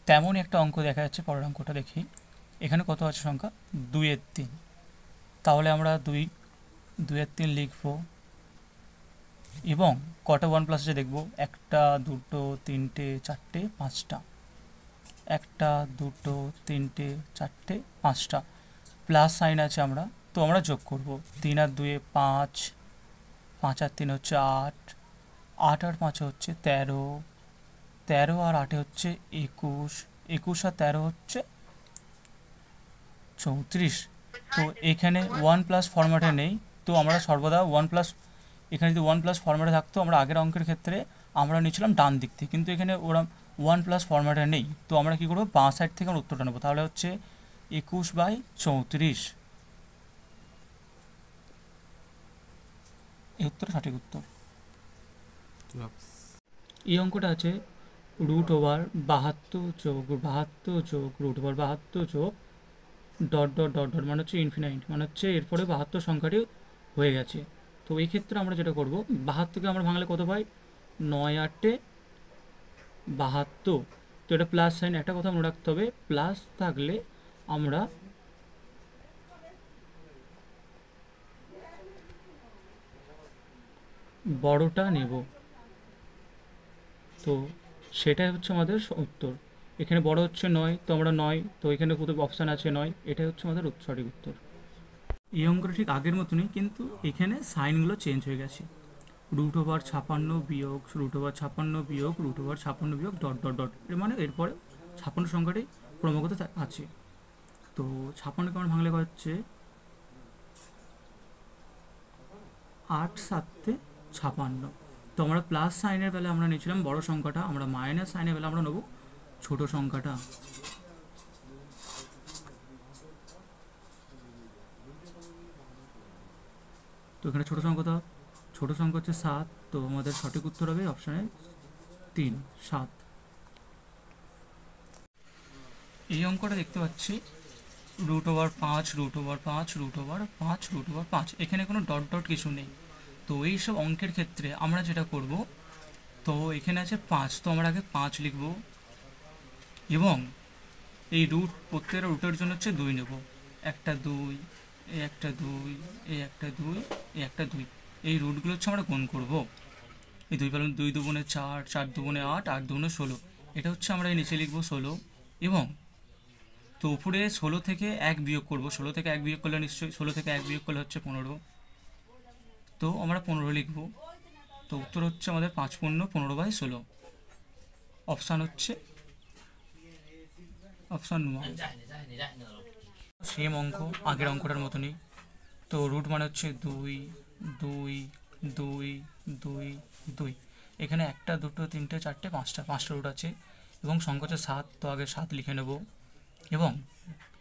তেমনই একটা অঙ্ক দেখা যাচ্ছে। পরের অঙ্কটা দেখি। এখানে কত আছে সংখ্যা? 2/3। তাহলে আমরা 2/3 লিখব এবং কটা 1+ আছে দেখব। 1 2 3 4 5টা, 1 2 3 4 5টা প্লাস সাইন আছে। তো আমরা যোগ করব। 3 আর 2 5, 5 আর 3 হচ্ছে 8, 8 আর 5 হচ্ছে 13, 13 আর 8 হচ্ছে 21, 21 আর 13 হচ্ছে 34। তো এখানে 1+ ফরম্যাটে নেই, তো আমরা সর্বদা 1+, এখানে যদি 1+ ফরম্যাটে থাকতো আমরা আগের অঙ্কের ক্ষেত্রে আমরা নিয়েছিলাম ডান দিক থেকে, কিন্তু এখানে ওরা 1+ ফরম্যাটে নেই। তো আমরা কী করবো, বাঁ সাইড থেকে আমরা উত্তরটা নেবো। তাহলে হচ্ছে 21/34। এই উত্তর সঠিক উত্তর। এই অঙ্কটা আছে √72 যোগ 72 যোগ √72 যোগ ডট ডট ডট ডট, মানে হচ্ছে ইনফিনাইট, মানে হচ্ছে এরপরে 72 সংখ্যাটি হয়ে গেছে। তো এই ক্ষেত্রে আমরা যেটা করব, 72কে আমরা ভাঙলে কত পাই? 9 8 72। তো এটা প্লাস সাইন, একটা কথা মনে রাখতে হবে, প্লাস থাকলে আমরা বড়টা নেব। তো সেটাই হচ্ছে আমাদের উত্তর। এখানে বড় হচ্ছে 9, তো আমরা 9, তো এখানে কোথাও অপশান আছে 9, এটাই হচ্ছে আমাদের সঠিক উত্তর। এই অঙ্কটা ঠিক আগের মতনই, কিন্তু এখানে সাইনগুলো চেঞ্জ হয়ে গেছে। √56 বিয়োগ √56 বিয়োগ √56 বিয়োগ ডট ডট ডট, এর মানে এরপরে 56 সংখ্যাটি ক্রমাগত আছে। তো 56কে আমরা ভাঙলে হচ্ছে 8 7 56। তো আমরা প্লাস সাইনের বেলা আমরা নিয়েছিলাম বড় সংখ্যাটা, আমরা মাইনাস সাইনের বেলা আমরা নেব ছোট সংখ্যাটা। তো এখানে ছোট সংখ্যা হচ্ছে 7। তো আমাদের সঠিক উত্তর হবে অপশানে 3, 7। এই অঙ্কটা দেখতে পাচ্ছি √5 √5 √5 √5, এখানে কোনো ডট ডট কিছু নেই। তো এই সব অঙ্কের ক্ষেত্রে আমরা যেটা করব, তো এখানে আছে 5, তো আমরা আগে 5 লিখব এবং এই প্রত্যেকটা রুটের জন্য হচ্ছে 2 নেব। একটা 2, এই একটা 2, এই একটা 2, এই একটা 2, এই রুটগুলো হচ্ছে আমরা গুণ করব। এই 2 পেলাম, 2 2 4, 4 2 8, 8 2 16, এটা হচ্ছে আমরা এই নিচে লিখব 16। এবং তো উপরে 16 থেকে 1 বিয়োগ করব। 16 থেকে 1 বিয়োগ করলে নিশ্চয়ই 16 থেকে 1 বিয়োগ করলে হচ্ছে 15, তো আমরা 15 লিখব। তো উত্তর হচ্ছে আমাদের 5 × 15/16। অপশান হচ্ছে অপশান 1। সেম অঙ্ক, আগের অঙ্কটার মতনই। তো রুট মানে হচ্ছে 2 2 2 2 2, এখানে 1 2 3 4 5টা রুট আছে এবং সংখ্যা হচ্ছে 7। তো আগে 7 লিখে নেব এবং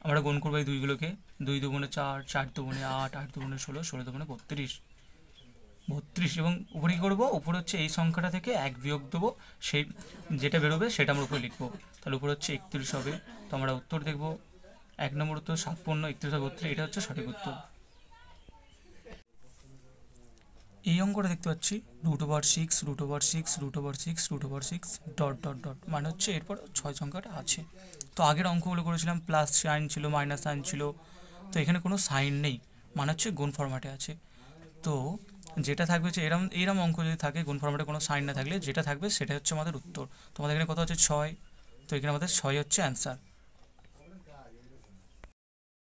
আমরা গুণ করবো এই দুইগুলোকে। 2 2 4, 4 2 8, 8 2 16, 16 2 32 এবং উপরে কী করবো, উপরে হচ্ছে এই সংখ্যাটা থেকে 1 বিয়োগ দেবো, সেই যেটা বেরোবে সেটা আমরা উপরে লিখবো। তাহলে উপরে হচ্ছে 31 হবে। তো আমরা উত্তর দেখবো 1 নম্বর উত্তর 7 × 31 = 32, এটা হচ্ছে সঠিক উত্তর। এই অঙ্কটা দেখতে পাচ্ছি √6 √6 √6 √6 ডট ডট ডট, মানে হচ্ছে এরপর 6 সংখ্যাটা আছে। তো আগের অঙ্কগুলো করেছিলাম প্লাস সাইন ছিল, মাইনাস সাইন ছিল, তো এখানে কোনো সাইন নেই, মানে হচ্ছে গুণ ফরম্যাটে আছে। তো যেটা থাকবে যে এরম অঙ্ক যদি থাকে গুণ ফরম্যাটে কোনো সাইন না থাকলে যেটা থাকবে সেটা হচ্ছে আমাদের উত্তর। তো আমাদের এখানে কত হচ্ছে 6, তো এখানে আমাদের 6 হচ্ছে অ্যান্সার।